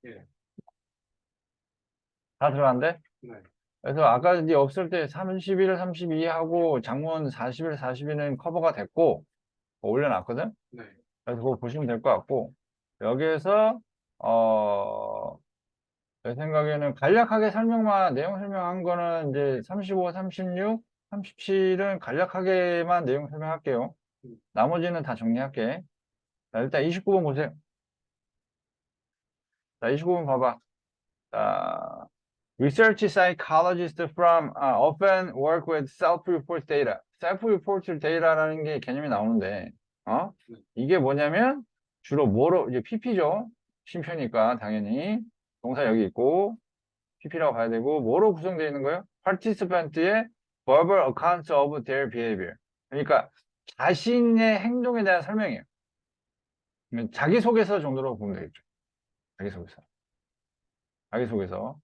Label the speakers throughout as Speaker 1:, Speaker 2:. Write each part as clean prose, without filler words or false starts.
Speaker 1: 예.
Speaker 2: 다 들어간대?
Speaker 1: 네.
Speaker 2: 그래서 아까 이제 없을 때 31, 32하고 장문 40일, 42는 커버가 됐고 올려놨거든?
Speaker 1: 네.
Speaker 2: 그래서 그거 보시면 될 것 같고 여기에서 어, 제 생각에는 간략하게 내용 설명한 거는 이제 35, 36, 37은 간략하게만 내용 설명할게요.
Speaker 1: 음.
Speaker 2: 나머지는 다 정리할게. 자, 일단 29번 보세요. 자, 29번 봐봐. 자, Research psychologists from often work with self-report data. self-report data라는 게 개념이 나오는데,
Speaker 1: 네.
Speaker 2: 이게 뭐냐면 주로 뭐로 이제 PP죠. 쉼표니까 당연히 동사 여기 있고 PP라고 봐야 되고 뭐로 구성되어 있는 거예요? Participant의 verbal accounts of their behavior. 그러니까 자신의 행동에 대한 설명이에요. 자기소개서 정도로 보면 되겠죠. 자기소개서. 자기소개서.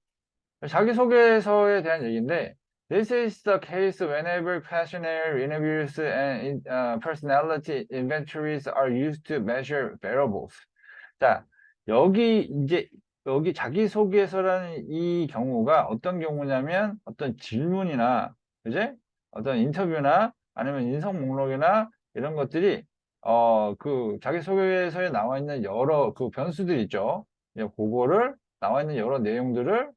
Speaker 2: 자기소개서에 대한 얘기인데 This is the case whenever questionnaire interviews and personality inventories are used to measure variables. 자, 여기 자기소개서라는 이 경우가 어떤 경우냐면 어떤 질문이나 그제? 어떤 인터뷰나 아니면 인성 목록이나 이런 것들이 그 자기소개서에 나와 있는 여러 그 변수들 있죠. 그거를 나와 있는 여러 내용들을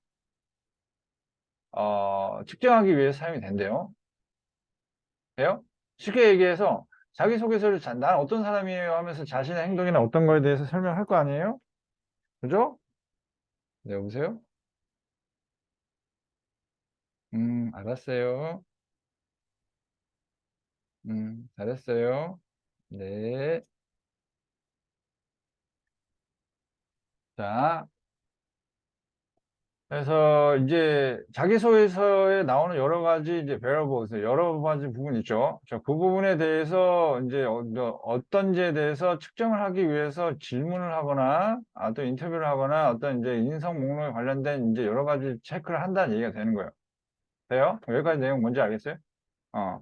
Speaker 2: 측정하기 위해서 사용이 된대요. 돼요? 쉽게 얘기해서 자기소개서를 난 어떤 사람이에요 하면서 자신의 행동이나 어떤 거에 대해서 설명할 거 아니에요? 그죠? 네, 여보세요? 알았어요. 잘했어요. 네. 자, 그래서 이제 자기소개서에 나오는 여러 가지 이제 variables, 여러 가지 부분 있죠. 자, 그 부분에 대해서 이제 어떤지에 대해서 측정을 하기 위해서 질문을 하거나, 또 인터뷰를 하거나, 어떤 이제 인성 목록에 관련된 이제 여러 가지 체크를 한다는 얘기가 되는 거예요. 돼요? 여기까지 내용 뭔지 알겠어요? 어.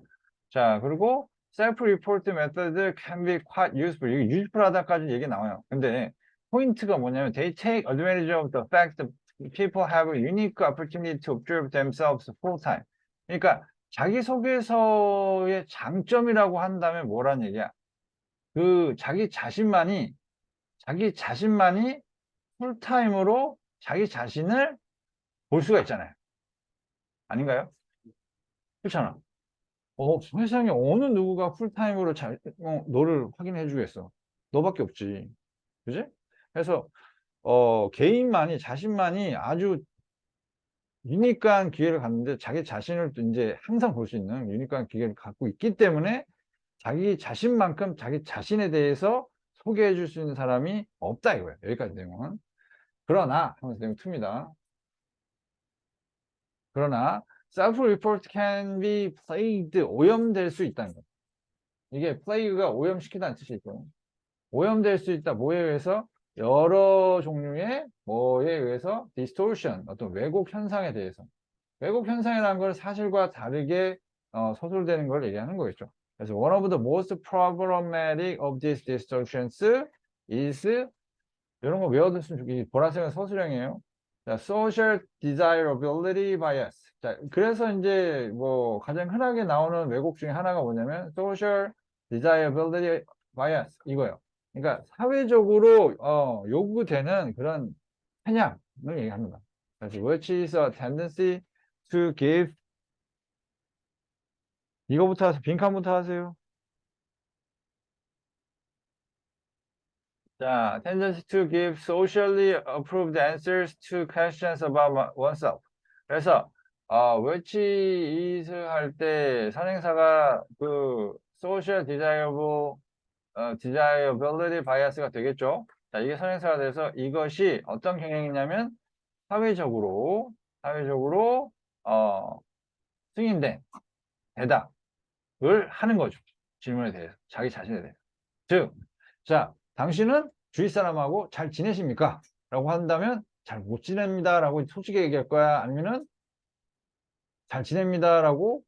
Speaker 2: 자, 그리고 self-report method can be quite useful. 이게 useful하다까지 얘기 나와요. 근데 포인트가 뭐냐면 they take advantage of the fact that people have a unique opportunity to observe themselves full time. 그러니까 자기소개서의 장점이라고 한다면 뭐란 얘기야? 그 자기 자신만이 풀타임으로 자기 자신을 볼 수가 있잖아요. 아닌가요? 그렇잖아. 세상에 어느 누구가 풀타임으로 너를 확인해 주겠어. 너밖에 없지. 그지? 그래서, 개인만이, 자신만이 아주 유니크한 기회를 갖는데 자기 자신을 또 이제 항상 볼 수 있는 유니크한 기회를 갖고 있기 때문에 자기 자신만큼 자기 자신에 대해서 소개해 줄 수 있는 사람이 없다 이거예요. 여기까지 내용은. 그러나, 하면서 내용 틉니다. 그러나, self-report can be played, 오염될 수 있다는 거예요. 이게 플레이가 오염시키다는 뜻이 있고 오염될 수 있다. 뭐에 의해서? 여러 종류의 뭐에 의해서? distortion, 어떤 왜곡 현상에 대해서. 왜곡 현상이라는 걸 사실과 다르게 서술되는 걸 얘기하는 거겠죠. 그래서 one of the most problematic of these distortions is 이런 거 외워뒀으면 좋겠지. 보라색은 서술형이에요. 자, social desirability bias. 자, 그래서 이제 뭐 가장 흔하게 나오는 왜곡 중에 하나가 뭐냐면 social desirability bias 이거예요. 그러니까 사회적으로 요구되는 그런 편향을 얘기합니다. 그래서 which is a tendency to give 이거부터 하세요. 빈칸부터 하세요. 자, tendency to give socially approved answers to questions about oneself. 그래서 which is 할 때 선행사가 그 social desirability bias가 되겠죠. 자, 이게 선행사가 돼서 이것이 어떤 경향이냐면 사회적으로 어, 승인된 대답을 하는 거죠. 질문에 대해서, 자기 자신에 대해서. 즉, 자, 당신은 주위 사람하고 잘 지내십니까? 라고 한다면 잘 못 지냅니다. 라고 솔직히 얘기할 거야? 아니면은 잘 지냅니다. 라고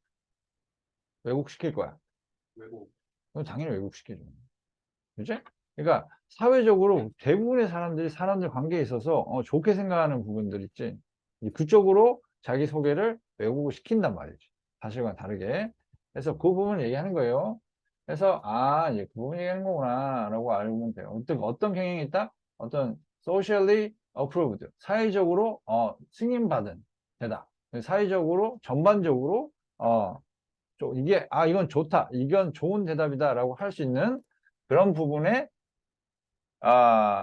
Speaker 2: 왜곡시킬 거야?
Speaker 1: 외국.
Speaker 2: 그럼 당연히 왜곡시키죠. 그지? 그러니까 사회적으로 대부분의 사람들이 사람들 관계에 있어서 좋게 생각하는 부분들 있지. 그쪽으로 자기 소개를 왜곡을 시킨단 말이지. 사실과 다르게. 그래서 그 부분을 얘기하는 거예요. 그래서 이제 그 부분 얘기하는 거구나 라고 알면 돼요. 어떤 경향이 있다? 어떤 socially approved, 사회적으로 승인받은 대답. 사회적으로 전반적으로 이건 좋다, 이건 좋은 대답이다 라고 할 수 있는 그런 부분에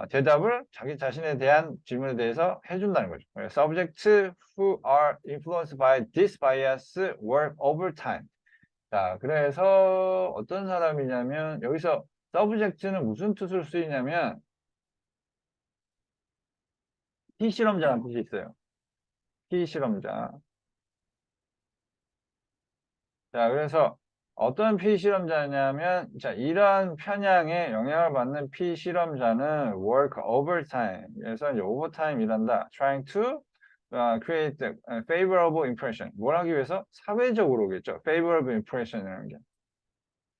Speaker 2: 대답을 자기 자신에 대한 질문에 대해서 해준다는 거죠. Subjects who are influenced by this bias work overtime. 자, 그래서 어떤 사람이냐면 여기서 subject는 무슨 뜻으로 쓰이냐면 피실험자라는 뜻이 있어요. 피실험자. 자, 그래서 어떤 피실험자냐면, 자, 이러한 편향에 영향을 받는 피실험자는 work overtime. 그래서 이제 overtime 일한다. trying to create a favorable impression. 뭘 하기 위해서? 사회적으로겠죠. favorable impression이라는 게.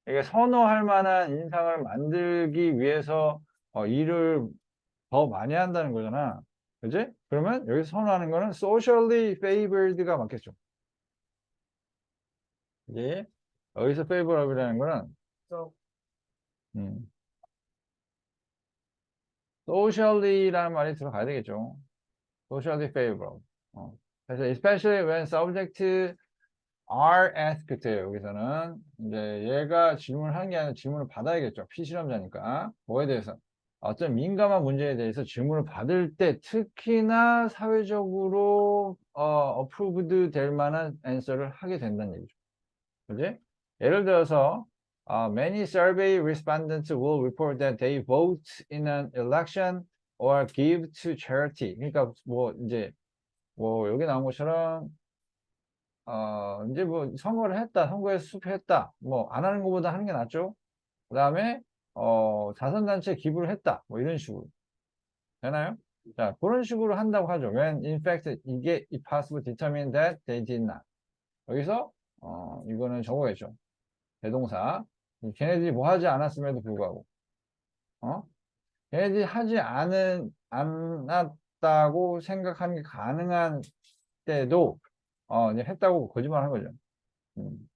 Speaker 2: 이게 선호할 만한 인상을 만들기 위해서 일을 더 많이 한다는 거잖아. 그지? 그러면 여기서 선호하는 거는 socially favored가 맞겠죠. 이제 여기서 favorable이라는 거는 음, socially라는 말이 들어가야 되겠죠. socially favorable. 그래서 especially when subject are asked 여기서는 이제 얘가 질문을 하는 게 아니라 질문을 받아야겠죠. 피실험자니까. 뭐에 대해서? 어떤 민감한 문제에 대해서 질문을 받을 때 특히나 사회적으로 approved 될 만한 answer를 하게 된다는 얘기죠. 그지? 예를 들어서 many survey respondents will report that they vote in an election or give to charity. 그러니까 뭐 이제 뭐 여기 나온 것처럼 이제 뭐 선거를 했다, 선거에 수표했다, 뭐 안 하는 것보다 하는 게 낫죠. 그 다음에 자선단체에 기부를 했다, 뭐 이런 식으로 되나요? 자, 그런 식으로 한다고 하죠. When in fact 이게 it possible determine that they did not. 여기서 이거는 적어야죠. 대동사. 걔네들이 뭐 하지 않았음에도 불구하고, 어? 걔네들이 하지 않았다고 생각하는 게 가능한 때도, 이제 했다고 거짓말 하는 거죠. 음.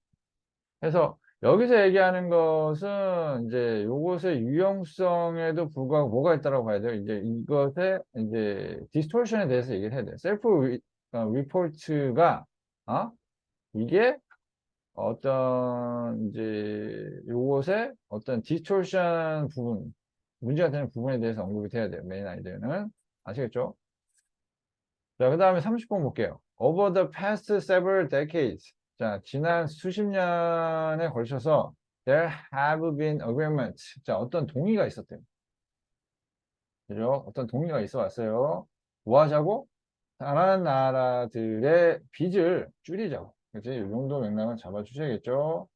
Speaker 2: 그래서 여기서 얘기하는 것은 이제 요것의 유용성에도 불구하고 뭐가 있다라고 봐야 돼요. 이제 이것의 이제 디스토션에 대해서 얘기를 해야 돼요. 셀프 리포트가, 이게 어떤 이제 요것의 어떤 디스토션 부분, 문제가 되는 부분에 대해서 언급이 돼야 돼요. 메인 아이디어는. 아시겠죠? 자, 그 다음에 30번 볼게요. Over the past several decades. 자, 지난 수십 년에 걸쳐서 there have been agreements. 자, 어떤 동의가 있었대요. 그죠? 어떤 동의가 있어 왔어요. 뭐 하자고? 다른 나라들의 빚을 줄이자고. 그치? 이 정도 맥락은 잡아주셔야겠죠?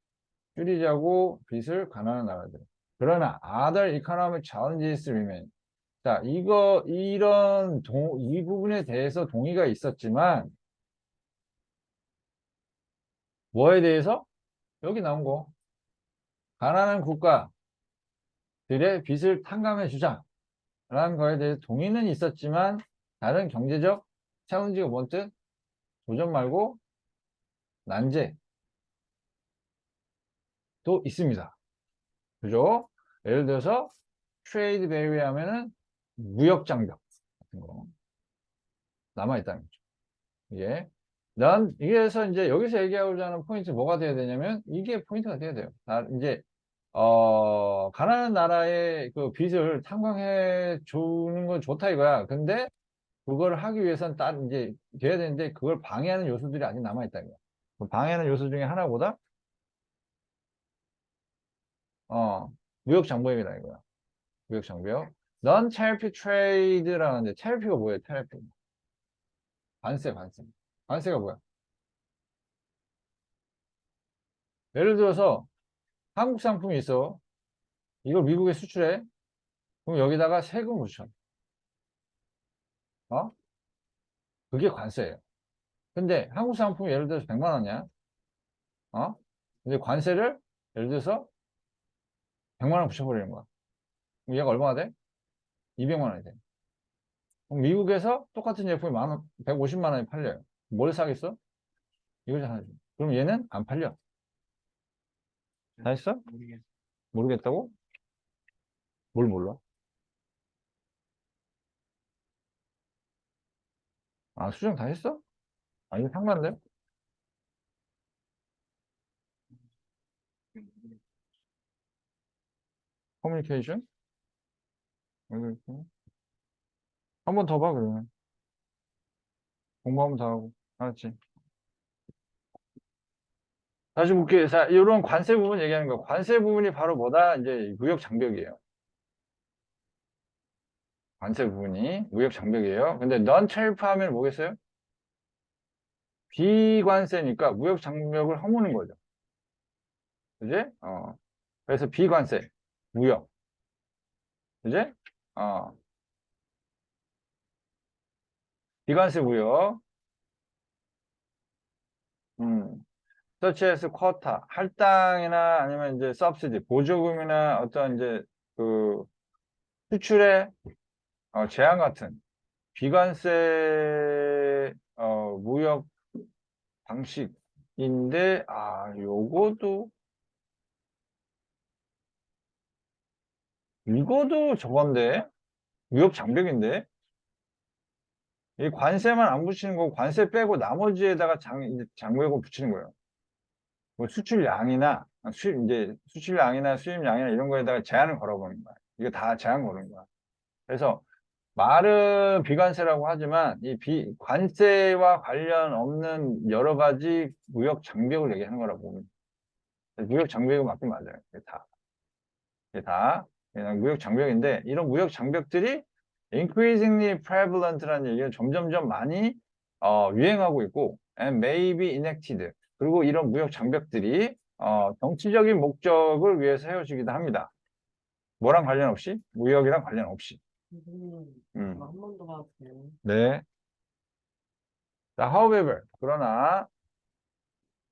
Speaker 2: 줄이자고 빚을 가난한 나라들. 그러나 other economic challenges remain. 자, 이 부분에 대해서 동의가 있었지만 뭐에 대해서? 여기 나온 거. 가난한 국가들의 빚을 탕감해 주자. 라는 거에 대해서 동의는 있었지만 다른 경제적 챌린지가 뭔 뜻? 도전 말고 난제도 있습니다. 그죠? 예를 들어서 트레이드 베리어 하면은 무역 장벽 같은 거 남아있다는 거죠. 이게 이게서 이제 여기서 얘기하고자 하는 포인트 뭐가 돼야 되냐면 이게 포인트가 돼야 돼요. 이제 가난한 나라의 그 빚을 탕감해 주는 건 좋다 이거야. 근데 그걸 하기 위해서는 이제 돼야 되는데 그걸 방해하는 요소들이 아직 남아있다 이거야. 그 방해하는 요소 중에 하나보다 무역 장벽이다 이거야. 무역 장벽. 넌 tariff trade라는데 tariff가 뭐예요? tariff. 관세, 관세. 관세가 뭐야? 예를 들어서 한국 상품이 있어. 이걸 미국에 수출해. 그럼 여기다가 세금 붙여. 어? 그게 관세예요. 근데 한국 상품이 예를 들어서 100만 원이야. 어? 근데 관세를 예를 들어서 100만 원 붙여버리는 거야. 그럼 얘가 얼마나 돼? 200만 원이 돼. 그럼 미국에서 똑같은 제품이 150만 원에 팔려요. 뭘 사겠어? 이걸 사야지. 그럼 얘는 안 팔려. 다 했어? 모르겠다고? 뭘 몰라? 아, 수정 다 했어? 아, 이거 상관데? 커뮤니케이션? 한 번 더 봐, 그러면. 공부 한 번 더 하고. 알았지? 다시 볼게. 자, 이런 관세 부분 얘기하는 거. 관세 부분이 바로 뭐다? 이제 무역 장벽이에요. 관세 부분이 무역 장벽이에요. 근데 넌 트리프 하면 뭐겠어요? 비관세니까 무역 장벽을 허무는 거죠. 그지? 그래서 비관세, 무역. 그지? 어, 비관세 무역. 음. such as quota, 할당이나 아니면 이제 subsidy, 보조금이나 어떤 이제 그 수출의 제한 같은 비관세 무역 방식인데, 아, 요거도 이거도 저건데 무역 장벽인데 이 관세만 안 붙이는 거고 관세 빼고 나머지에다가 장벽을 붙이는 거예요. 뭐 수출량이나 이제 수출량이나 수입량이나 이런 거에다가 제한을 걸어보는 거야. 이거 다 제한 거는 거야. 그래서 말은 비관세라고 하지만 이 관세와 관련 없는 여러 가지 무역 장벽을 얘기하는 거라고 보면 무역 장벽이 맞긴 맞아요. 이게 다 그냥 무역 장벽인데 이런 무역 장벽들이 increasingly prevalent라는 얘기가 점점점 많이 유행하고 있고 and may be enacted 그리고 이런 무역 장벽들이 정치적인 목적을 위해 세워지기도 합니다. 뭐랑 관련 없이? 무역이랑 관련 없이.
Speaker 1: 한 번 더 봐도 돼요?
Speaker 2: 네. 자, however, 그러나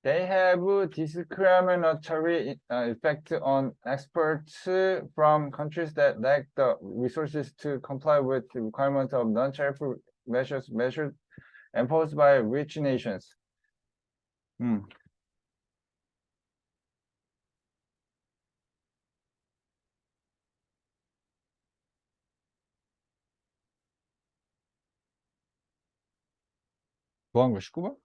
Speaker 2: they have discriminatory effect on exports from countries that lack the resources to comply with the requirements of non-tariff measures imposed by rich nations. 음, 뭐한 거 19번?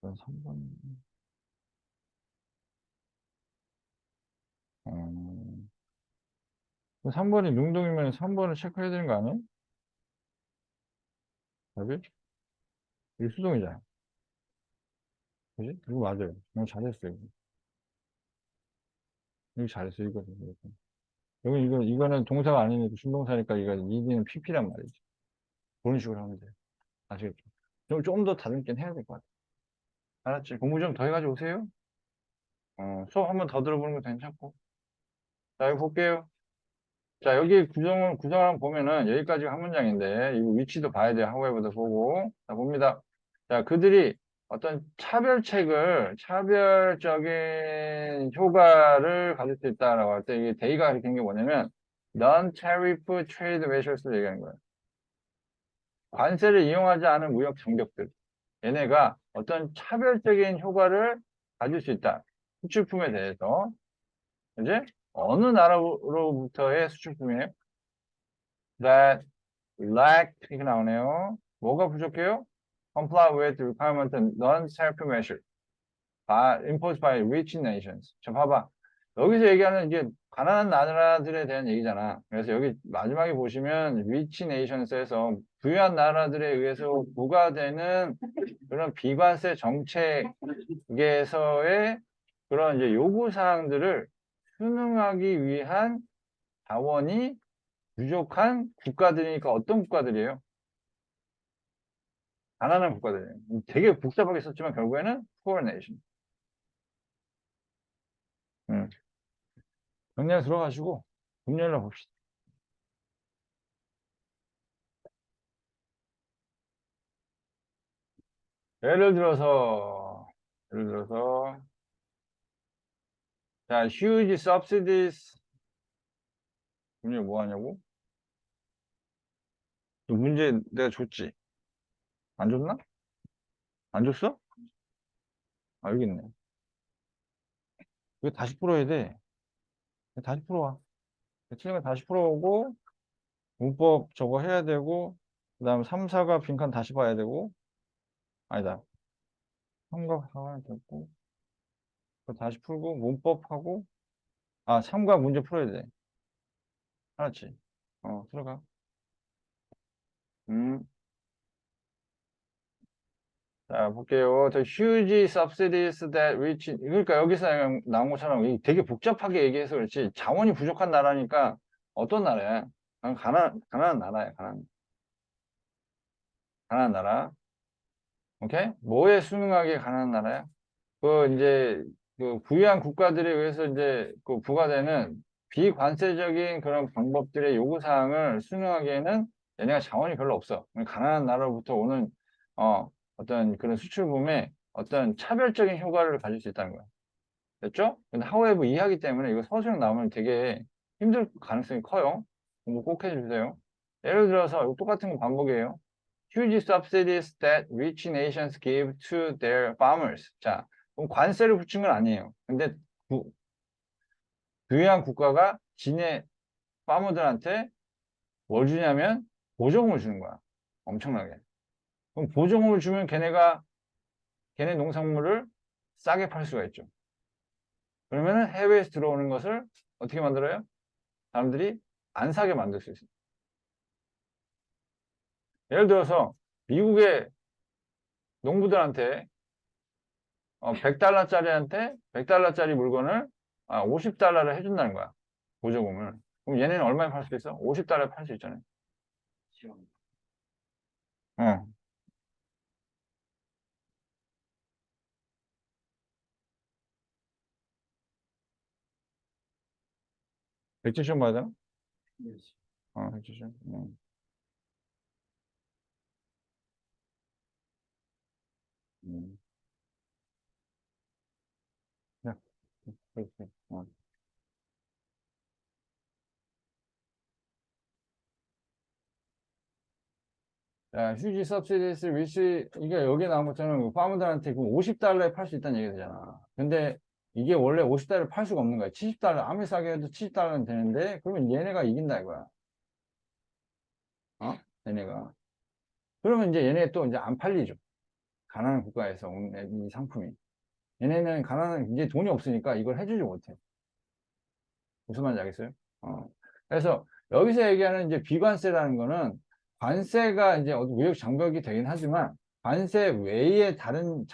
Speaker 2: 3번. 3번이 능동이면 3번을 체크해야 되는 거 아니에요? 답이? 이게 수동이잖아. 그지? 이거 맞아요. 이거 잘했어요. 이거 잘했어, 이거. 여기 이거는 동사가 아니니까 순동사니까 이거 이는 PP란 말이지. 그런 식으로 하면 돼. 아시겠죠? 좀 더 다듬긴 해야 될 것 같아. 알았지? 공부 좀 더 해가지고 오세요. 수업 한 번 더 들어보는 거 괜찮고. 자, 이거 볼게요. 자, 여기 구성을 한번 보면은 여기까지가 한 문장인데, 이 위치도 봐야 돼요. 하우에버도 보고. 자, 봅니다. 자, 그들이 어떤 차별적인 효과를 가질 수 있다라고 할 때, 이게 데이가 가리키는 게 뭐냐면, non-tariff trade measures를 얘기하는 거예요. 관세를 이용하지 않은 무역 장벽들. 얘네가 어떤 차별적인 효과를 가질 수 있다. 수출품에 대해서. 이제 어느 나라로부터의 수출품이에요? That lack 이렇게 나오네요. 뭐가 부족해요? Comply with requirement non-tariff measure imposed by rich nations. 자, 봐봐. 여기서 얘기하는 이게 가난한 나라들에 대한 얘기잖아. 그래서 여기 마지막에 보시면 rich nations에서 부유한 나라들에 의해서 부과되는 그런 비관세 정책에서의 그런 이제 요구 사항들을 수능하기 위한 자원이 부족한 국가들이니까 어떤 국가들이에요? 가난한 국가들이에요. 되게 복잡하게 썼지만 결국에는 poor nation. 정리해 들어가시고 금요일날 봅시다. 예를 들어서, 자, huge subsidies. 문제 뭐 하냐고? 너 문제 내가 줬지? 안 줬나? 안 줬어? 아, 여기 있네. 이거 다시 풀어야 돼. 다시 풀어와. 틀린 거 다시 풀어오고, 문법 저거 해야 되고, 그 다음에 3, 4가 빈칸 다시 봐야 되고, 아니다. 3과 4가 됐고, 그거 다시 풀고, 문법하고, 아, 3과 문제 풀어야 돼. 알았지? 들어가. 음. 자, 볼게요. The huge subsidies that reach, 그러니까 여기서 나온 것처럼 되게 복잡하게 얘기해서 그렇지. 자원이 부족한 나라니까 어떤 나라야? 가난한 나라야, 가난한 나라. 오케이? 뭐에 순응하게 가난한 나라야? 이제, 부유한 국가들에 의해서 이제, 부과되는 비관세적인 그런 방법들의 요구사항을 순응하기에는 얘네가 자원이 별로 없어. 가난한 나라로부터 오는, 어떤 그런 수출품에 어떤 차별적인 효과를 가질 수 있다는 거야. 됐죠? 근데 하우에버 이해하기 때문에 이거 서술형 나오면 되게 힘들 가능성이 커요. 공부 꼭 해주세요. 예를 들어서 이거 똑같은 거 반복이에요. Huge subsidies that rich nations give to their farmers. 자, 그럼 관세를 붙인 건 아니에요. 근데 부유한 국가가 지네 파머들한테 뭘 주냐면 보조금을 주는 거야. 엄청나게. 그럼 보조금을 주면 걔네 농산물을 싸게 팔 수가 있죠. 그러면 해외에서 들어오는 것을 어떻게 만들어요? 사람들이 안 사게 만들 수 있어요. 예를 들어서 미국의 농부들한테 100달러짜리한테 100달러짜리 물건을 50달러를 해준다는 거야. 보조금을. 그럼 얘네는 얼마에 팔 수 있어? 50달러에 팔 수 있잖아요. 어. 백지션 맞아? 백지션. 음. 야, 그렇지. 자, 휴지 서브시디스 위치, 이게 여기 나온 것처럼 파머들한테 그 50달러에 팔 수 있다는 얘기 되잖아. 근데 이게 원래 50달러에 팔 수가 없는 거야. 70달러, 아무리 싸게 해도 70달러는 되는데, 그러면 얘네가 이긴다 이거야. 얘네가. 그러면 이제 얘네 또 이제 안 팔리죠. 가난한 국가에서 온 이 상품이. 얘네는 이제 돈이 없으니까 이걸 해주지 못해. 무슨 말인지 알겠어요? 그래서 여기서 얘기하는 이제 비관세라는 거는 관세가 이제 무역 장벽이 되긴 하지만 관세 외에 다른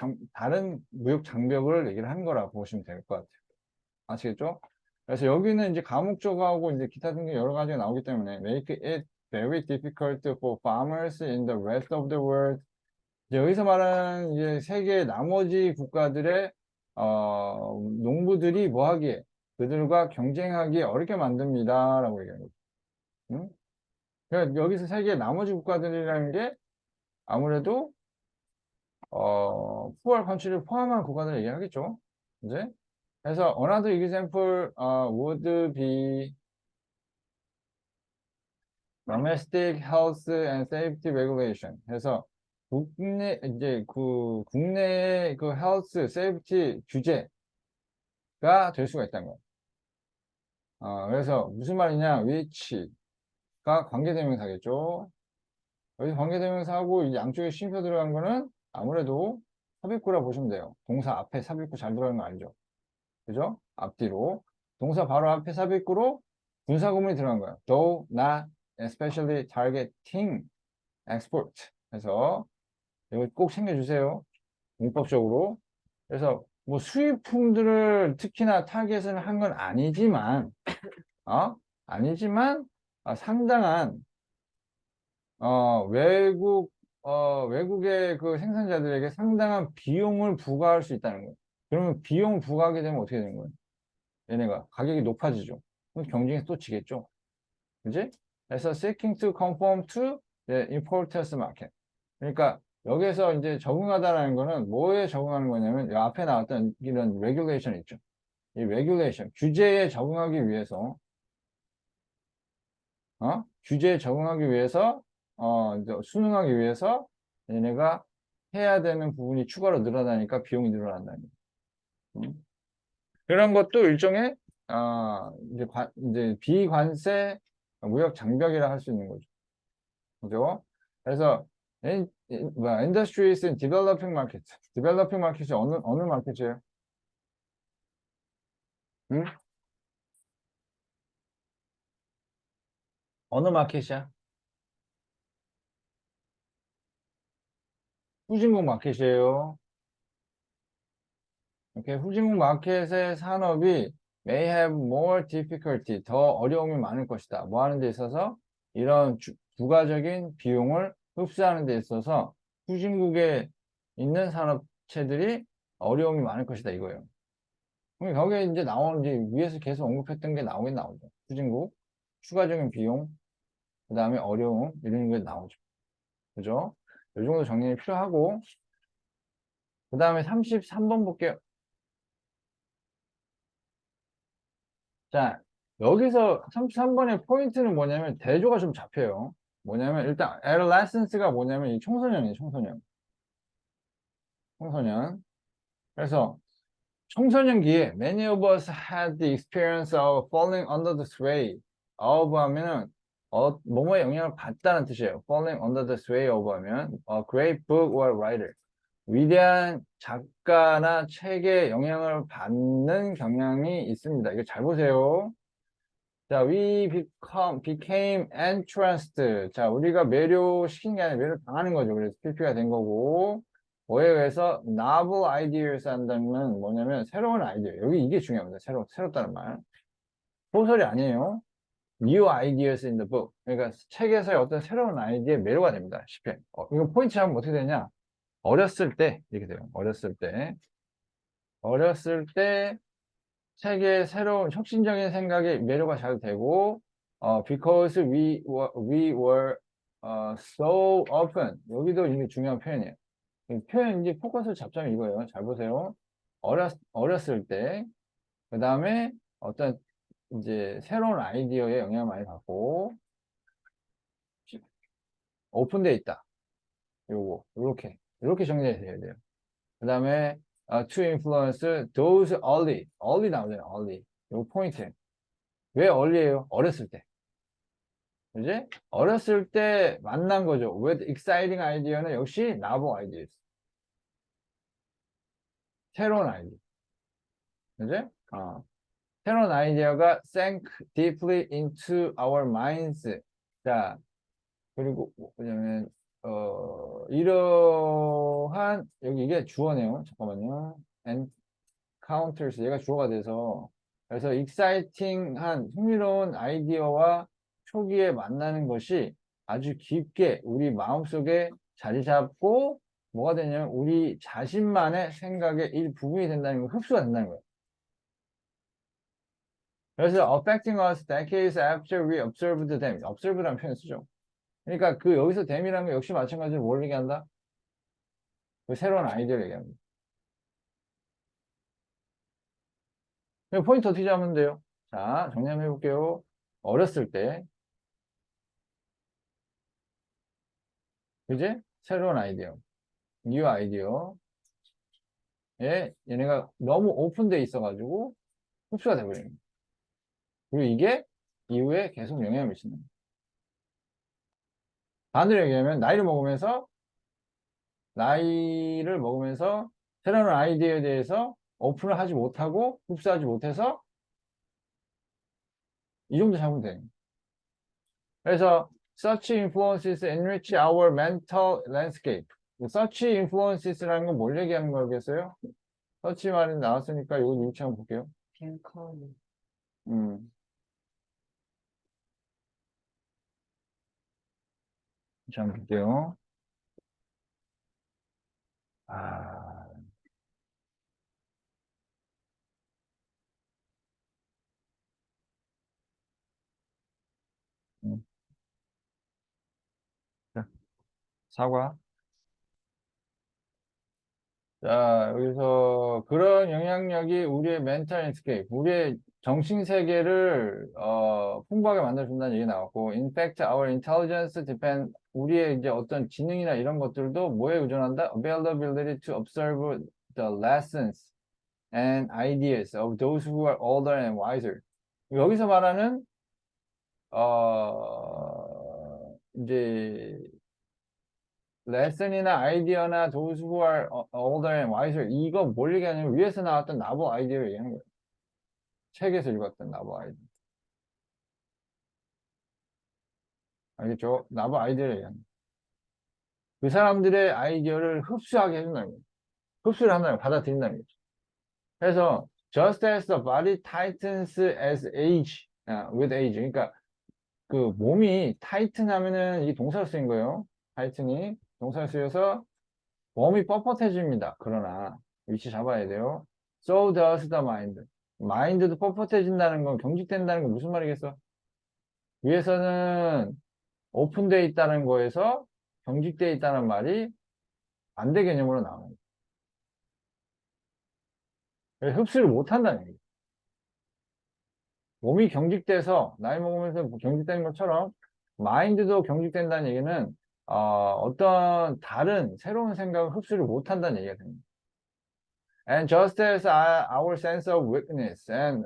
Speaker 2: 무역 장벽을 얘기를 하는 거라고 보시면 될 것 같아요. 아시겠죠? 그래서 여기는 이제 가목적하고 이제 기타 등등 여러 가지가 나오기 때문에 make it very difficult for farmers in the rest of the world. 이제 여기서 말하는 이제 세계 나머지 국가들의 농부들이 뭐 하기에 그들과 경쟁하기 어렵게 만듭니다라고 얘기하는 거죠. 응? 그러니까 여기서 세계 나머지 국가들이라는 게 아무래도 poor country를 포함한 국가들을 얘기하겠죠. 이제 그래서 another example would be domestic health and safety regulation. 그래서 국내의 그 health, safety 규제가 될 수가 있다는 거예요. 그래서 무슨 말이냐, which가 관계대명사겠죠. 여기 관계대명사하고 이 양쪽에 쉼표 들어간 거는 아무래도 삽입구라 보시면 돼요. 동사 앞에 삽입구 잘 들어가는 거 알죠? 그죠? 앞뒤로. 동사 바로 앞에 삽입구로 분사구문이 들어간 거예요. Though not especially targeting export. 그래서 이거 꼭 챙겨주세요. 문법적으로. 그래서 뭐 수입품들을 특히나 타겟을 한 건 아니지만, 아니지만, 상당한, 외국의 그 생산자들에게 상당한 비용을 부과할 수 있다는 거예요. 그러면 비용 부과하게 되면 어떻게 되는 거예요? 얘네가 가격이 높아지죠. 그럼 경쟁에서 또 지겠죠. 그지? 그래서 seeking to conform to the importers market. 그러니까 여기에서 이제 적응하다라는 거는 뭐에 적응하는 거냐면 이 앞에 나왔던 이런 레귤레이션 있죠. 이 레귤레이션, 규제에 적응하기 위해서, 규제에 적응하기 위해서, 이제 순응하기 위해서 얘네가 해야 되는 부분이 추가로 늘어나니까 비용이 늘어난다는 거예요. 그런 것도 일종의, 이제 비관세 무역 장벽이라 할 수 있는 거죠. 그죠? 그래서, industries in developing markets. developing market이 어느 마켓이에요? 응? 어느 마켓이야? 후진국 마켓이에요. 이렇게 후진국 마켓의 산업이 may have more difficulty, 더 어려움이 많을 것이다. 뭐 하는 데 있어서 이런 부가적인 비용을 흡수하는 데 있어서 후진국에 있는 산업체들이 어려움이 많을 것이다 이거예요. 그럼 거기에 이제 나오는 이제 위에서 계속 언급했던 게 나오긴 나오죠. 후진국, 추가적인 비용, 그 다음에 어려움 이런 게 나오죠. 그죠? 이 정도 정리가 필요하고 그 다음에 33번 볼게요. 자, 여기서 33번의 포인트는 뭐냐면 대조가 좀 잡혀요. 뭐냐면 일단 adolescence가 뭐냐면 이 청소년이에요, 청소년. 청소년. 그래서 청소년기에 many of us had the experience of falling under the sway of 하면은 뭐뭐의 영향을 받다는 뜻이에요. falling under the sway of 하면 a great book or writer. 위대한 작가나 책에 영향을 받는 경향이 있습니다. 이거 잘 보세요. 자, became entranced. 자, 우리가 매료시킨 게 아니라 매료당하는 거죠. 그래서 PP가 된 거고. 뭐에 의해서 novel ideas 한다면 뭐냐면 새로운 아이디어. 여기 이게 중요합니다. 새롭다는 말. 소설이 아니에요. New ideas in the book. 그러니까 책에서의 어떤 새로운 아이디어에 매료가 됩니다. 10회. 이거 포인트 하면 어떻게 되냐? 어렸을 때, 이렇게 돼요. 어렸을 때. 어렸을 때 책의 새로운 혁신적인 생각에 매료가 잘 되고, because we were so often. 여기도 이게 중요한 표현이에요. 이 표현 이제 포커스 잡자면 이거예요. 잘 보세요. 어렸을 때, 그 다음에 어떤 이제 새로운 아이디어에 영향을 많이 받고, 오픈되어 있다. 이렇게 정리해야 돼요. 그 다음에 to influence those early 나오잖아요. early. 요 포인트. 왜 early예요? 어렸을 때. 그지? 어렸을 때 만난 거죠. with exciting idea는 역시 novel ideas. 새로운 아이디어. 그지? 새로운 아이디어가 sank deeply into our minds. 자, 그리고 뭐냐면 이러한 여기 이게 주어네요. 잠깐만요. encounters 얘가 주어가 돼서 그래서 exciting한 흥미로운 아이디어와 초기에 만나는 것이 아주 깊게 우리 마음속에 자리 잡고 뭐가 되냐면 우리 자신만의 생각의 일부분이 된다는 거, 흡수가 된다는 거예요. 그래서 affecting us decades after we observed them. observe라는 표현 쓰죠. 그러니까 그 여기서 them이라는 거 역시 마찬가지로 뭘 얘기한다? 그 새로운 아이디어를 얘기합니다. 포인트 어떻게 잡으면 돼요? 자, 정리 한번 해볼게요. 어렸을 때, 그지? 새로운 아이디어, 뉴 아이디어에 얘네가 너무 오픈돼 있어가지고 흡수가 돼버립니다. 그리고 이게 이후에 계속 영향을 미치는 거예요. 반대로 얘기하면 나이를 먹으면서 새로운 아이디어에 대해서 오픈을 하지 못하고 흡수하지 못해서 이 정도 잡으면 돼요. 그래서 such influences enrich our mental landscape. such influences라는 건 뭘 얘기하는 거겠어요? such 말이 나왔으니까 이거 유치 한번 볼게요.
Speaker 1: 빈칸.
Speaker 2: 음. 자, 한번 볼게요. 아, 자, 사과. 자, 여기서 그런 영향력이 우리의 멘탈 랜드스케이프, 우리의 정신 세계를 풍부하게 만들어준다는 얘기 나왔고, in fact, our intelligence depend, 우리의 이제 어떤 지능이나 이런 것들도 뭐에 의존한다? Availability to observe the lessons and ideas of those who are older and wiser. 여기서 말하는 이제 레슨이나 아이디어나 those who are older and wiser, 이거 뭘 얘기하냐면 위에서 나왔던 나보 아이디어를 얘기하는 거예요. 책에서 읽었던 나보 아이디어. 알겠죠? 나보 아이디어를 얘기하는 거예요. 그 사람들의 아이디어를 흡수하게 해준다는 거예요. 흡수를 한다는 거예요. 받아들인다는 거죠. 그래서 just as the body tightens as age, with age. 그러니까 그 몸이 타이튼하면은 이 동사로 쓰인 거예요. 타이튼이 동사로 쓰여서 몸이 뻣뻣해집니다. 그러나 위치 잡아야 돼요. So does the mind. 마인드도 뻣뻣해진다는 건, 경직된다는 건 무슨 말이겠어? 위에서는 오픈되어 있다는 거에서 경직되어 있다는 말이 반대 개념으로 나와요. 그래서 흡수를 못 한다는 얘기예요. 몸이 경직돼서 나이 먹으면서 경직되는 것처럼 마인드도 경직된다는 얘기는 어떤 다른 새로운 생각을 흡수를 못 한다는 얘기가 됩니다. And just as our sense of weakness and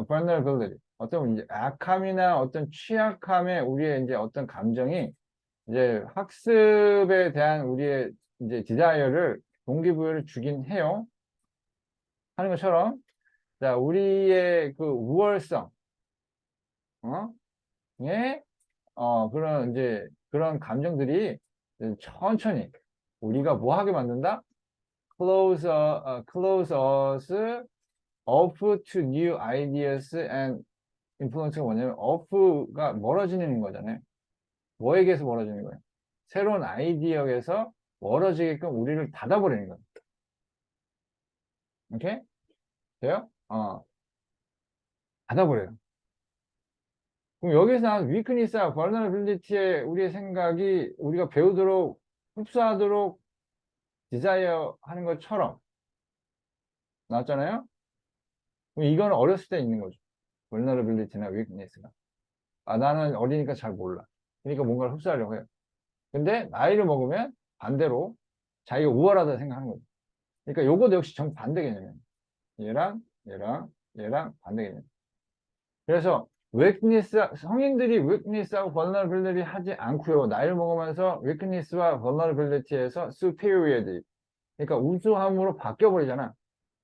Speaker 2: vulnerability, 어떤 이제 악함이나 어떤 취약함의 우리의 이제 어떤 감정이 이제 학습에 대한 우리의 이제 디자이어를 동기부여를 주긴 해요. 하는 것처럼, 자, 우리의 그 우월성, 예? 그런 이제 그런 감정들이 천천히 우리가 뭐 하게 만든다? close us up to new ideas and influence가 뭐냐면 up가 멀어지는 거잖아요. 뭐에게서 멀어지는 거예요? 새로운 아이디어에서 멀어지게끔 우리를 닫아버리는 거예요. 오케이? 돼요? 닫아버려요. 그럼 여기서 나온 weakness와 vulnerability의 우리의 생각이 우리가 배우도록 흡수하도록 디자이어 하는 것처럼 나왔잖아요? 그럼 이건 어렸을 때 있는 거죠. vulnerability나 weakness가. 나는 어리니까 잘 몰라. 그러니까 뭔가를 흡수하려고 해요. 근데 나이를 먹으면 반대로 자기가 우월하다 생각하는 거죠. 그러니까 요것도 역시 정반대 개념이에요. 얘랑 반대 개념. 그래서 weakness, 성인들이 weakness하고 vulnerability 하지 않고요. 나이를 먹으면서 weakness와 vulnerability에서 superiority, 그러니까 우수함으로 바뀌어버리잖아.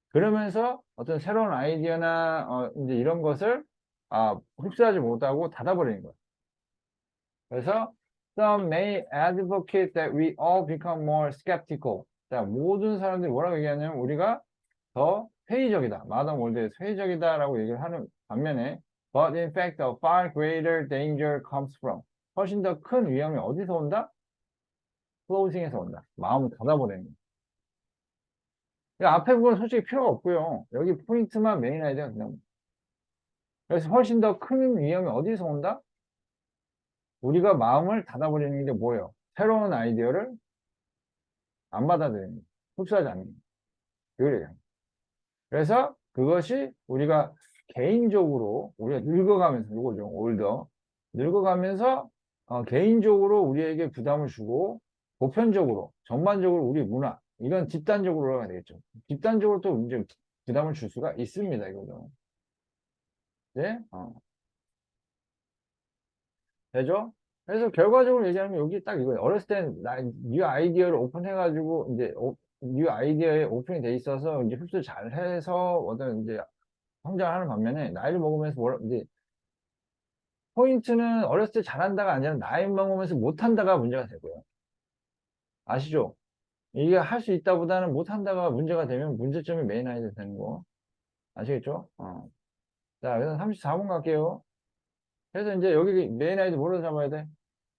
Speaker 2: 그러면서 어떤 새로운 아이디어나 이제 이런 것을 흡수하지 못하고 닫아버리는 거야. 그래서 some may advocate that we all become more skeptical. 자, 모든 사람들이 뭐라고 얘기하냐면 우리가 더 회의적이다. 마담 월드에서 회의적이다라고 얘기를 하는 반면에 but in fact a far greater danger comes from. 훨씬 더 큰 위험이 어디서 온다? closing에서 온다. 마음을 닫아버리는 거야. 앞에 부분은 솔직히 필요가 없고요. 여기 포인트만 메인 아이디어가 그냥. 그래서 훨씬 더 큰 위험이 어디서 온다? 우리가 마음을 닫아버리는 게 뭐예요? 새로운 아이디어를 안 받아들이는 거예요. 흡수하지 않는 거예요. 이걸 얘기합니다. 그래서 그것이 우리가 개인적으로 우리가 늙어가면서 이거죠. 올더 늙어가면서 개인적으로 우리에게 부담을 주고 보편적으로 전반적으로 우리 문화 이건 집단적으로 올라가야 되겠죠. 집단적으로 또 이제 부담을 줄 수가 있습니다. 이거죠. 네? 되죠? 그래서 결과적으로 얘기하면 여기 딱 이거예요. 어렸을 땐 뉴 아이디어를 오픈해가지고 이제 뉴 아이디어에 오픈이 돼 있어서 이제 흡수 잘 해서 어떤 이제 성장하는 반면에 나이를 먹으면서 이제 포인트는 어렸을 때 잘한다가 아니라 나이 먹으면서 못한다가 문제가 되고요. 아시죠? 이게 할 수 있다보다는 못한다가 문제가 되면 문제점이 메인 아이디어 되는 거. 아시겠죠? 자, 그래서 34번 갈게요. 그래서 이제 여기 메인 아이디어 뭐로 잡아야 돼?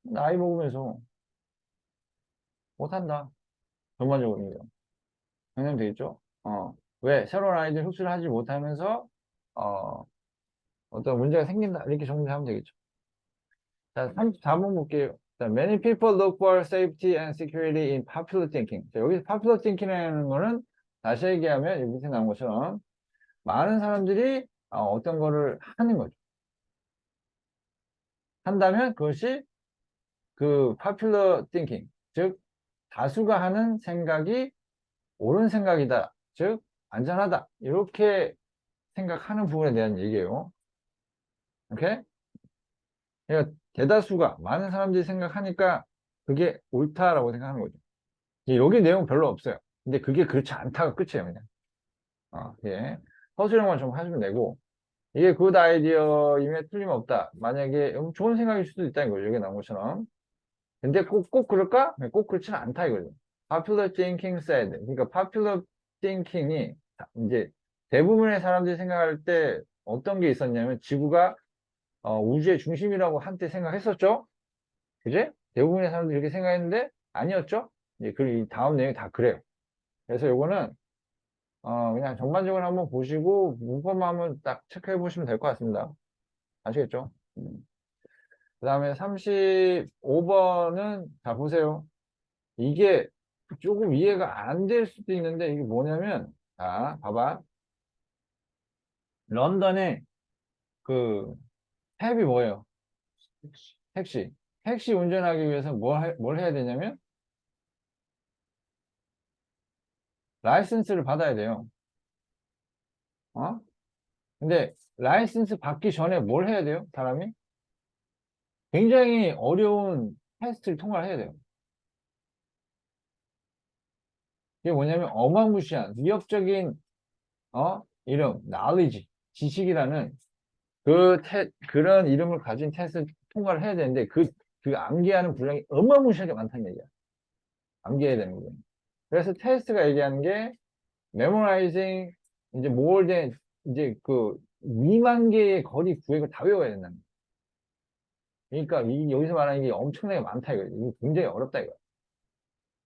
Speaker 2: 나이 먹으면서 못한다. 전반적으로. 정리하면 되겠죠? 왜? 새로운 아이디어 흡수를 하지 못하면서, 어떤 문제가 생긴다. 이렇게 정리하면 되겠죠. 자, 34번 볼게요. 자, many people look for safety and security in popular thinking. 자, 여기서 popular thinking이라는 거는 다시 얘기하면 여기 밑에 나온 것처럼 많은 사람들이 어떤 거를 하는 거죠. 한다면 그것이 그 popular thinking, 즉 다수가 하는 생각이 옳은 생각이다. 즉 안전하다. 이렇게 생각하는 부분에 대한 얘기예요. 오케이? 그러니까 대다수가 많은 사람들이 생각하니까 그게 옳다라고 생각하는 거죠. 여기 내용 별로 없어요. 근데 그게 그렇지 않다가 끝이에요, 그냥. 예. 허술형만 좀 하시면 되고, 이게 굿 아이디어임에 틀림없다. 만약에 좋은 생각일 수도 있다는 거죠. 여기 나온 것처럼. 근데 꼭 그럴까? 네, 꼭 그렇지는 않다 이거죠. Popular thinking said. 그러니까 popular thinking이 이제 대부분의 사람들이 생각할 때 어떤 게 있었냐면 지구가 우주의 중심이라고 한때 생각했었죠. 그지? 대부분의 사람들이 이렇게 생각했는데 아니었죠. 이제 이 다음 내용이 다 그래요. 그래서 요거는 그냥 전반적으로 한번 보시고 문법만 한번 딱 체크해 보시면 될 것 같습니다. 아시겠죠? 그 다음에 35번은 자 보세요. 이게 조금 이해가 안 될 수도 있는데 이게 뭐냐면 자 봐봐. 런던에 그 탭이 뭐예요? 택시. 택시 운전하기 위해서 뭘 해야 되냐면 라이센스를 받아야 돼요. 어? 근데 라이센스 받기 전에 뭘 해야 돼요? 사람이? 굉장히 어려운 테스트를 통과를 해야 돼요. 이게 뭐냐면 어마무시한 위협적인 이름, knowledge, 지식이라는 그런 이름을 가진 테스트 통과를 해야 되는데 그 암기하는 분량이 어마무시하게 많다는 얘기야. 암기해야 되는 거예요. 그래서 테스트가 얘기하는 게 memorizing 이제 more than 이제 그 2만 개의 거리 구획을 다 외워야 된다는 거야. 그러니까 여기서 말하는 게 엄청나게 많다 이거예요. 이게 굉장히 어렵다 이거야.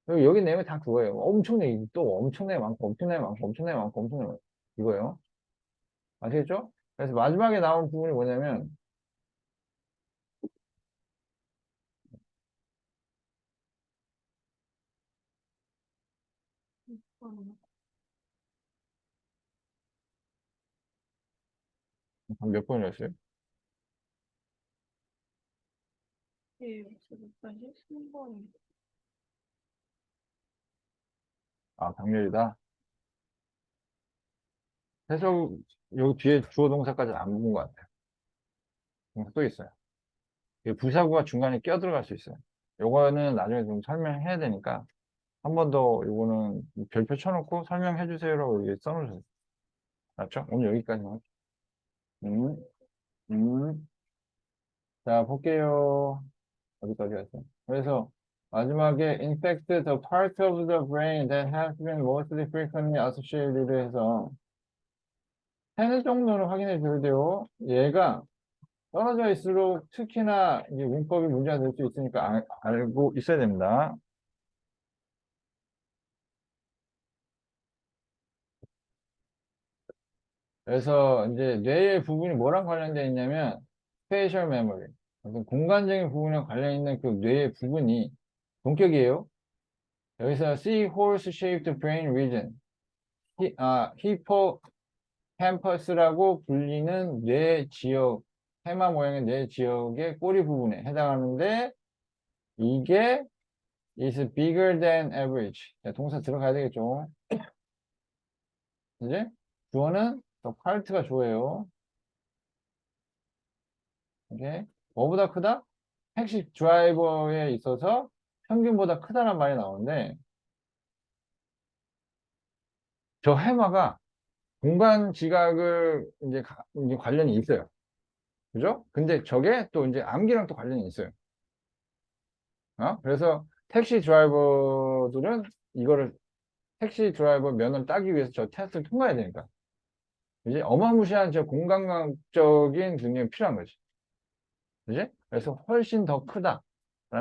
Speaker 2: 그리고 여기 내용이 다 그거예요. 엄청나게 또 엄청나게 많고 엄청나게 많고 엄청나게 많고 엄청나게 많고 이거예요. 아시겠죠? 그래서 마지막에 나온 부분이 뭐냐면 몇 번이었어요?
Speaker 1: 예, 지금까지 3번.
Speaker 2: 당렬이다. 해석 여기 뒤에 주어 동사까지 안 본 것 같아요. 또 있어요. 이 부사구가 중간에 끼어들어갈 수 있어요. 요거는 나중에 좀 설명해야 되니까 한 번 더 요거는 별표 쳐놓고 설명해 주세요라고 여기 써놓으세요. 맞죠? 오늘 여기까지만. 음, 음. 자, 볼게요. 어디까지 갔어요? 그래서 마지막에 in fact the part of the brain that has been mostly frequently associated 해서 세네 정도는 확인해 줘야 돼요. 얘가 떨어져 있을수록 특히나 이제 문법이 문제가 될 수 있으니까 알고 있어야 됩니다. 그래서 이제 뇌의 부분이 뭐랑 관련되어 있냐면 spatial memory, 어떤 공간적인 부분에 관련 있는 그 뇌의 부분이 동격이에요. 여기서 seahorse shaped brain region, 히포캠퍼스라고 불리는 뇌 지역, 해마 모양의 뇌 지역의 꼬리 부분에 해당하는데 이게 is bigger than average. 자, 동사 들어가야 되겠죠. 이제 주어는 the part가 주어예요. 이게 뭐보다 크다? 택시 드라이버에 있어서 평균보다 크다는 말이 나오는데 저 해마가 공간 지각을 이제 관련이 있어요. 그죠? 근데 저게 또 이제 암기랑 또 관련이 있어요. 그래서 택시 드라이버들은 이거를 택시 드라이버 면허를 따기 위해서 저 테스트를 통과해야 되니까. 이제 어마무시한 저 공간학적인 능력이 필요한 거지. 그지? 그래서 훨씬 더 크다라는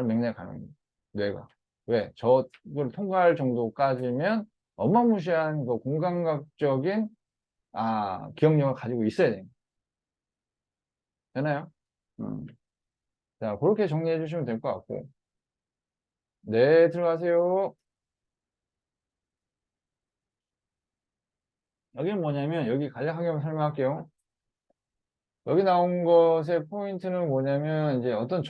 Speaker 2: 맥락이 가능합니다. 뇌가. 왜? 저걸 통과할 정도까지면 어마무시한 그 공감각적인 기억력을 가지고 있어야 됩니다. 되나요? 자, 그렇게 정리해 주시면 될 것 같고. 네, 들어가세요. 여기는 뭐냐면, 여기 간략하게 한번 설명할게요. 여기 나온 것의 포인트는 뭐냐면, 이제 어떤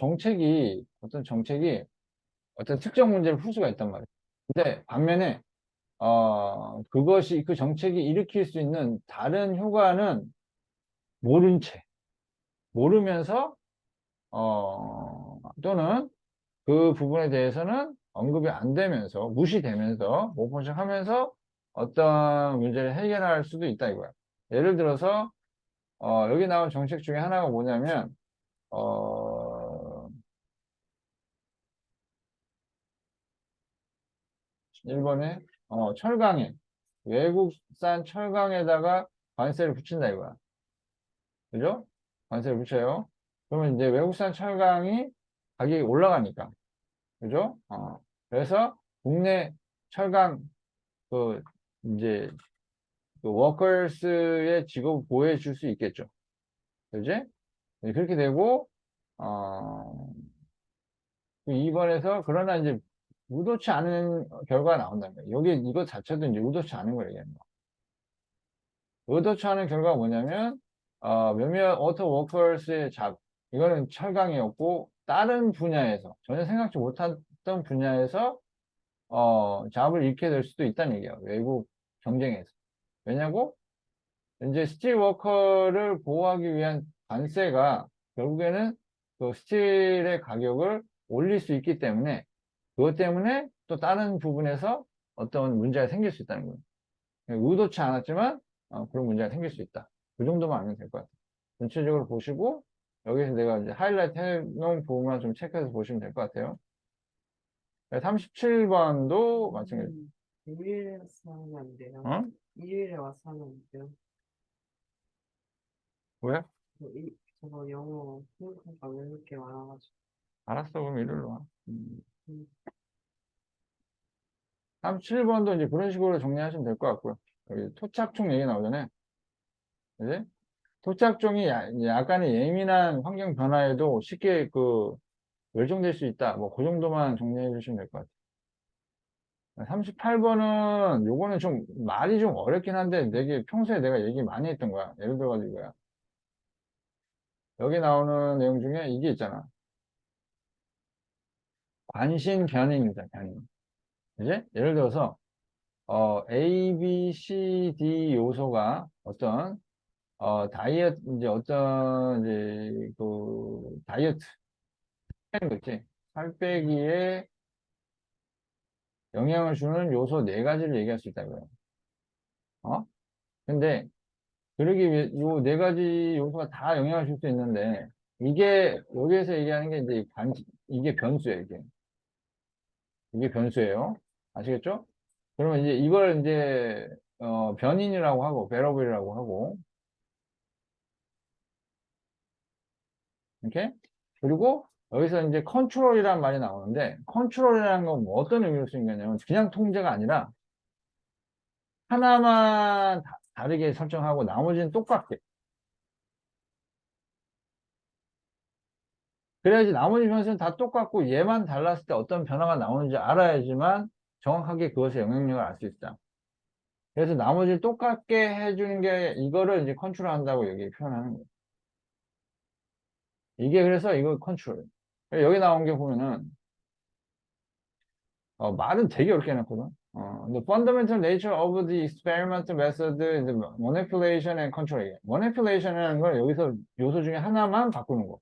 Speaker 2: 특정 문제를 풀 수가 있단 말이에요. 근데 반면에, 그 정책이 일으킬 수 있는 다른 효과는 모른 채, 모르면서, 또는 그 부분에 대해서는 언급이 안 되면서, 무시되면서, 모포식 하면서 어떤 문제를 해결할 수도 있다 이거야. 예를 들어서, 여기 나온 정책 중에 하나가 뭐냐면, 어, 1번에, 철강에, 외국산 철강에다가 관세를 붙인다 이거야. 그죠? 관세를 붙여요. 그러면 이제 외국산 철강이 가격이 올라가니까. 그죠? 그래서 국내 철강, 그, 이제, 그 워커스의 직업을 보호해 줄 수 있겠죠. 그지? 네, 그렇게 되고, 어, 2번에서, 그러나 이제, 의도치 않은 결과가 나온다는 거예요. 여기, 이거 자체도 이제 의도치 않은 걸 얘기하는 거예요. 의도치 않은 결과가 뭐냐면, 몇몇 오토 워커스의 이거는 철강이었고, 다른 분야에서, 전혀 생각지 못했던 분야에서, 잡을 잃게 될 수도 있다는 얘기예요. 외국 경쟁에서. 왜냐고? 이제 스틸 워커를 보호하기 위한 관세가 결국에는 그 스틸의 가격을 올릴 수 있기 때문에 그것 때문에 또 다른 부분에서 어떤 문제가 생길 수 있다는 거예요. 의도치 않았지만 그런 문제가 생길 수 있다. 그 정도만 알면 될 것 같아요. 전체적으로 보시고 여기서 내가 이제 하이라이트 해놓은 부분만 좀 체크해서 보시면 될 것 같아요. 37번도 마찬가지.
Speaker 3: 일요일에 와서 하면 안 돼요.
Speaker 2: 어?
Speaker 3: 일요일에 와서 하면 안 돼요.
Speaker 2: 왜?
Speaker 3: 저거 영어 생각보다 왜 이렇게 많아가지고.
Speaker 2: 알았어. 그럼 일요일로 와.
Speaker 3: 음,
Speaker 2: 37번도 이제 그런 식으로 정리하시면 될 것 같고요. 여기 토착종 얘기 나오잖아요. 그지? 토착종이 약간의 예민한 환경 변화에도 쉽게 멸종될 수 있다. 뭐, 그 정도만 정리해 주시면 될 것 같아요. 38번은 요거는 좀 말이 좀 어렵긴 한데 평소에 내가 얘기 많이 했던 거야. 예를 들어가지고요. 여기 나오는 내용 중에 이게 있잖아. 관심 변인이다, 변인. 그지? 예를 들어서, A, B, C, D 요소가 이제 다이어트 하는 거 있지. 살 빼기에 영향을 주는 요소 네 가지를 얘기할 수 있다고요. 어? 근데, 그러기 위해, 요 네 가지 요소가 다 영향을 줄 수 있는데, 여기에서 얘기하는 게 이제 이게 변수예요, 이게. 이게 변수예요. 아시겠죠? 그러면 이제 이걸 이제, 변인이라고 하고, 베러블이라고 하고, 이렇게? 그리고 여기서 이제 컨트롤이라는 말이 나오는데, 컨트롤이라는 건 뭐 어떤 의미로 쓰이냐면, 그냥 통제가 아니라, 하나만 다르게 설정하고, 나머지는 똑같게. 그래야지 나머지 변수는 다 똑같고, 얘만 달랐을 때 어떤 변화가 나오는지 알아야지만, 정확하게 그것의 영향력을 알 수 있다. 그래서 나머지 똑같게 해주는 게, 이거를 이제 컨트롤 한다고 여기 표현하는 거예요. 이게 그래서 이거 컨트롤. 여기 나온 게 보면은, 말은 되게 어렵게 해놨거든. The fundamental nature of the experimental method is manipulation and control. manipulation이라는 걸 여기서 요소 중에 하나만 바꾸는 거.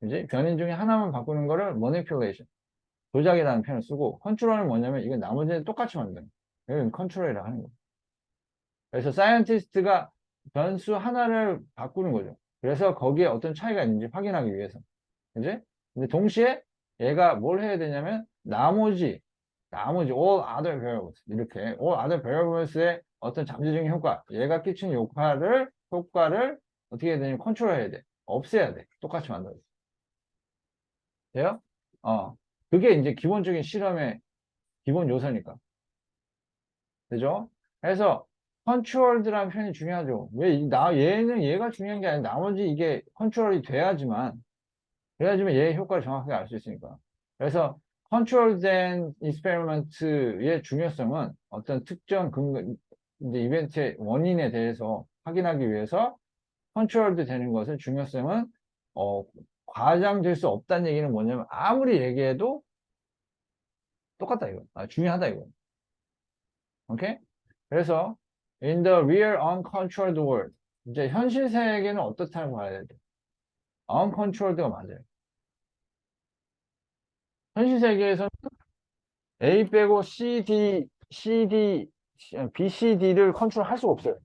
Speaker 2: 이제 변인 중에 하나만 바꾸는 거를 manipulation. 조작이라는 표현을 쓰고, 컨트롤은 뭐냐면 이건 나머지는 똑같이 만드는 거예요. 이건 컨트롤이라고 하는 거예요. 그래서 사이언티스트가 변수 하나를 바꾸는 거죠. 그래서 거기에 어떤 차이가 있는지 확인하기 위해서. 그지? 근데 동시에 얘가 뭘 해야 되냐면 나머지 all other variables 이렇게 all other variables의 어떤 잠재적인 효과 얘가 끼치는 효과를 어떻게 해야 되냐면 컨트롤해야 돼. 없애야 돼. 똑같이 만들어서. 돼요? 그게 이제 기본적인 실험의 기본 요소니까. 그죠? 그래서 컨트롤드라는 표현이 중요하죠. 얘가 중요한 게 아니라 나머지 이게 컨트롤이 그래야지만 얘의 효과를 정확하게 알 수 있으니까. 그래서 컨트롤된 익스페리먼트의 중요성은 어떤 특정 이제 이벤트의 원인에 대해서 확인하기 위해서 컨트롤드 되는 것의 중요성은 과장될 수 없다는 얘기는 뭐냐면 아무리 얘기해도 똑같다 이거. 중요하다 이거. 오케이? 그래서 in the real uncontrolled world 이제 현실 세계는 어떻다는 걸 알아야 돼. uncontrolled가 맞아요. 현실 세계에서 A 빼고 B, C, D를 컨트롤할 수가 없어요.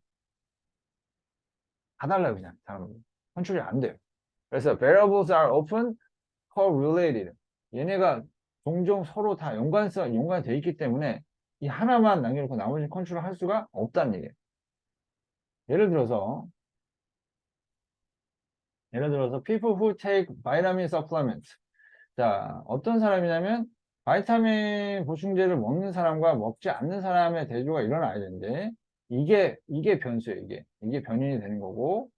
Speaker 2: 다 달라요 그냥 사람은. 컨트롤이 안 돼요. 그래서 variables are often correlated. 얘네가 종종 서로 다 연관이 돼 있기 때문에 이 하나만 남겨놓고 나머지 컨트롤 할 수가 없다는 얘기예요. 예를 들어서 people who take vitamin supplements. 자, 어떤 사람이냐면 바이타민 보충제를 먹는 사람과 먹지 않는 사람의 대조가 일어나야 되는데 이게 변수예요. 이게 변인이 되는 거고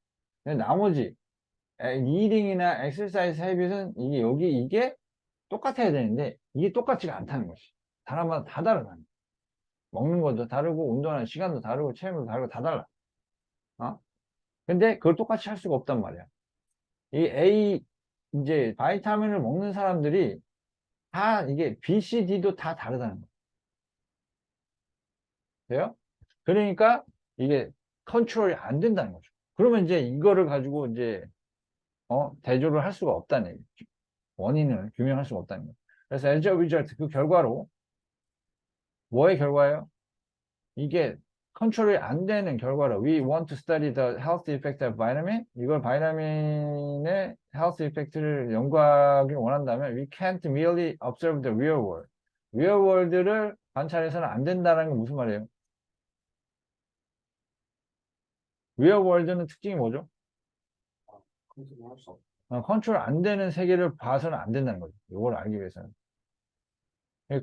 Speaker 2: 근데 나머지 리딩이나 엑서사이즈 헤빗은 이게 똑같아야 되는데 이게 똑같지가 않다는 것이. 사람마다 다 다르다. 먹는 것도 다르고 운동하는 시간도 다르고 체험도 다르고 다 달라. 근데 그걸 똑같이 할 수가 없단 말이야. 이제 바이타민을 먹는 사람들이 다 이게 B, C, D도 다 다르다는 거예요. 돼요? 그러니까 이게 컨트롤이 안 된다는 거죠. 그러면 이제 이거를 가지고 이제 대조를 할 수가 없다는 얘기죠. 원인을 규명할 수가 없다는 거예요. 그래서 as a result 그 결과로 뭐의 결과예요? 이게 컨트롤이 안 되는 결과로 we want to study the health effect of vitamin 이걸 바이타민의 health effect를 연구하길 원한다면 we can't merely observe the real world real world를 관찰해서는 안 된다는 건 무슨 말이에요? real world는 특징이 뭐죠?
Speaker 3: 컨트롤 할수 없.
Speaker 2: 컨트롤 안 되는 세계를 봐서는 안 된다는 거죠. 이걸 알기 위해서는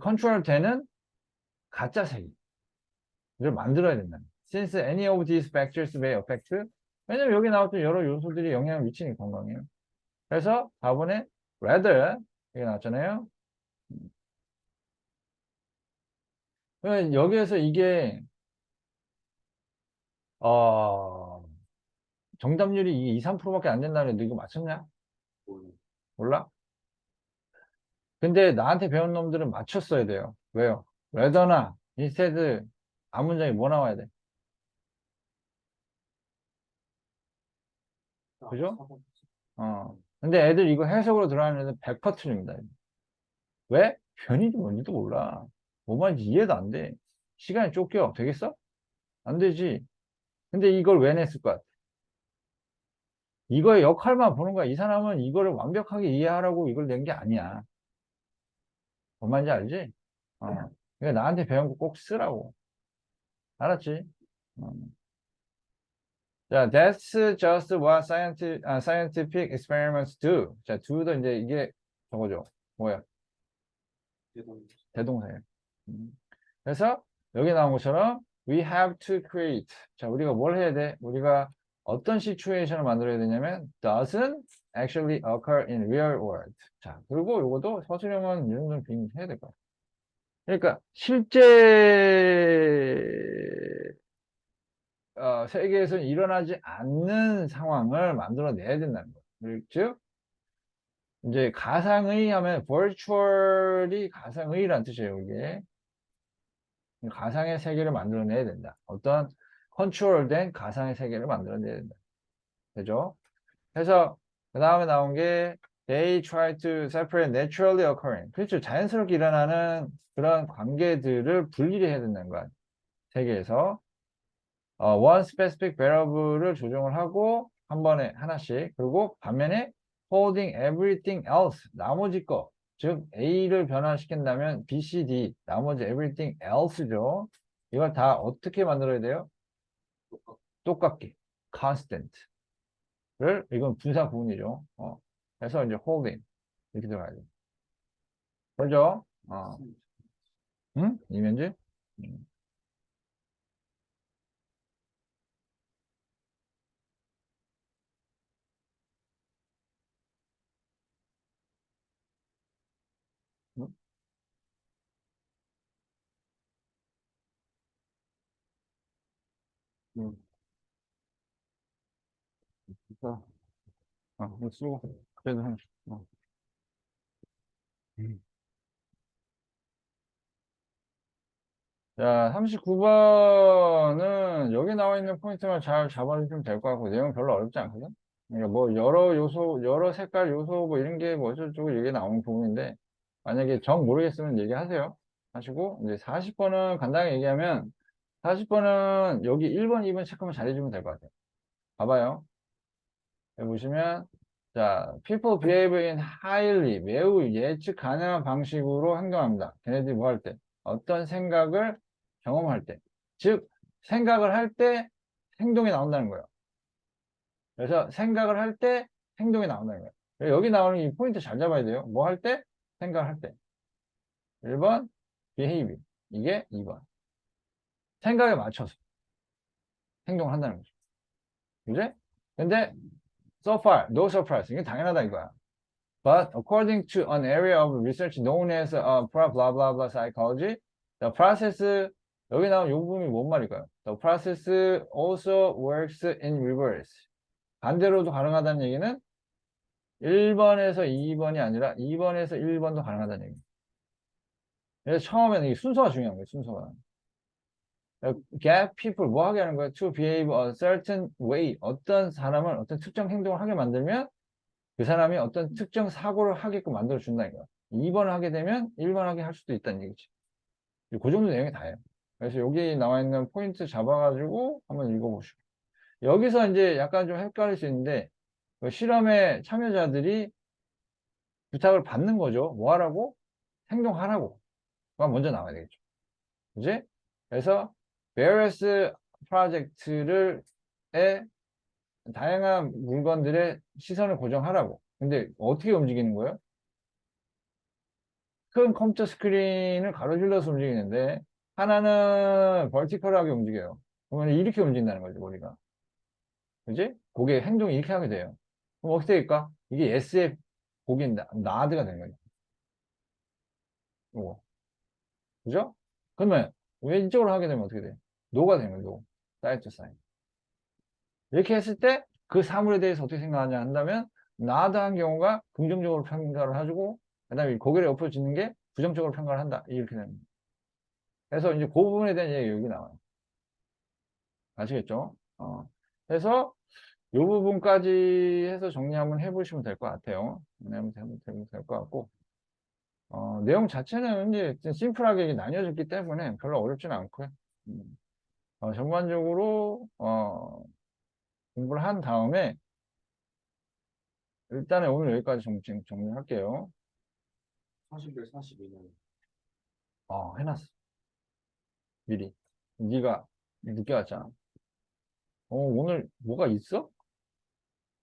Speaker 2: 컨트롤 되는 가짜 세계 이걸 만들어야 된다. Since any of these factors may affect 왜냐면 여기 나왔던 여러 요소들이 영향을 미치는 건강이에요. 그래서 4번에 rather 이게 나왔잖아요. 그러면 여기에서 이게 정답률이 이게 2, 3%밖에 안 된다는데 너 이거 맞췄냐? 몰라? 근데 나한테 배운 놈들은 맞췄어야 돼요. 왜요? rather나 instead 앞문장이 뭐 나와야 돼? 그죠? 근데 애들 이거 해석으로 들어가는 애들 100% 틀립니다. 왜? 변인지 뭔지도 몰라. 뭐 말인지 이해도 안 돼. 시간이 쫓겨. 되겠어? 안 되지. 근데 이걸 왜 냈을 것 같아? 이거의 역할만 보는 거야. 이 사람은 이거를 완벽하게 이해하라고 이걸 낸 게 아니야. 뭔 말인지 알지? 그러니까 나한테 배운 거 꼭 쓰라고. 알았지? 어. 자, that's just what scientific experiments do. 자, do도 이제 이게 저거죠. 뭐야? 대동사예요. 그래서 여기 나온 것처럼 we have to create. 자, 우리가 뭘 해야 돼? 우리가 어떤 situation을 만들어야 되냐면 doesn't actually occur in real world. 자, 그리고 이것도 서술형은 이 정도는 빙해야 될 거야. 그러니까 실제 세계에서는 일어나지 않는 상황을 만들어내야 된다는 거예요. 즉 이제 가상의 하면 virtually 가상의란 뜻이에요. 이게 가상의 세계를 만들어내야 된다. 어떤 컨트롤된 가상의 세계를 만들어내야 된다. 되죠? 그래서 그 다음에 나온 게 they try to separate naturally occurring. 그렇죠. 자연스럽게 일어나는 그런 관계들을 분리해야 된다는 거야. 세계에서 one specific variable을 조정을 하고 한 번에 하나씩 그리고 반면에 holding everything else 나머지 거 즉 A를 변화시킨다면 B, C, D 나머지 everything else죠. 이걸 다 어떻게 만들어야 돼요? 똑같게 constant를 이건 분사 구문이죠. 그래서 이제 holding 이렇게 들어가야 돼. 그죠? 응? 이면지? 음. 응? 자, 이거 쓰고 그래도 한 자, 39번은 여기 나와 있는 포인트만 잘 잡아주시면 될 것 같고, 내용 별로 어렵지 않거든? 그러니까 뭐, 여러 요소, 여러 색깔 요소, 뭐, 이런 게 뭐, 어쩌고 얘기 나오는 부분인데, 만약에 정 모르겠으면 얘기하세요. 하시고, 이제 40번은 간단하게 얘기하면, 40번은 여기 1번, 2번 체크만 잘해주면 될 것 같아요. 봐봐요. 여기 보시면, 자, people behave in highly, 매우 예측 가능한 방식으로 행동합니다. 걔네들이 뭐 할 때? 어떤 생각을 경험할 때. 즉, 생각을 할 때 행동이 나온다는 거예요. 그래서 생각을 할 때 행동이 나온다는 거예요. 여기 나오는 이 포인트 잘 잡아야 돼요. 뭐 할 때? 생각을 할 때. 1번, behave. 이게 2번. 생각에 맞춰서 행동을 한다는 거죠. 그지? 근데, so far, no surprise. 이게 당연하다 이거야. But according to an area of research known as blah blah blah psychology, the process 여기 나온 요 부분이 뭔 말일까요? The process also works in reverse. 반대로도 가능하다는 얘기는 1번에서 2번이 아니라 2번에서 1번도 가능하다는 얘기예요. 그래서 처음에는 이 순서가 중요한 거예요. 순서가. Get people 뭐 하게 하는 거예요? To behave a certain way. 어떤 사람을 어떤 특정 행동을 하게 만들면 그 사람이 어떤 특정 사고를 하게끔 만들어 준다는 거야. 2번을 하게 되면 1번 하게 할 수도 있다는 얘기지. 그 정도 내용이 다예요. 그래서 여기 나와 있는 포인트 잡아가지고 한번 읽어보시고. 여기서 이제 약간 좀 헷갈릴 수 있는데, 그 실험의 참여자들이 부탁을 받는 거죠. 뭐 하라고? 행동하라고. 가 먼저 나와야 되겠죠. 그지? 그래서 various project를 다양한 물건들의 시선을 고정하라고. 근데 어떻게 움직이는 거예요? 큰 컴퓨터 스크린을 가로질러서 움직이는데 하나는 벌티컬하게 움직여요. 그러면 이렇게 움직인다는 거죠, 머리가. 그지? 고개 행동이 이렇게 하게 돼요. 그럼 어떻게 될까? 이게 SF 고개 나드가 되는 거죠. 이거. 그죠? 그러면 왼쪽으로 하게 되면 어떻게 돼요? 노가 되는 거예요, 노. 사이드 투 사이드. 이렇게 했을 때 그 사물에 대해서 어떻게 생각하냐 한다면 나드한 경우가 긍정적으로 평가를 해주고 그 다음에 고개를 옆으로 짚는 게 부정적으로 평가를 한다. 이렇게 되는 거예요. 그래서 이제 그 부분에 대한 얘기가 여기 나와요. 아시겠죠? 그래서 이 부분까지 해서 정리 한번 해보시면 될 것 같아요. 정리하면 되면 될 것 같고, 내용 자체는 이제 심플하게 나뉘어졌기 때문에 별로 어렵지는 않고요. 전반적으로, 공부를 한 다음에, 일단은 오늘 여기까지 정리할게요.
Speaker 4: 40일 42년.
Speaker 2: 해놨어. 미리. 네가 늦게 왔잖아. 오늘 뭐가 있어?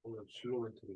Speaker 4: 오늘 진로 멘트를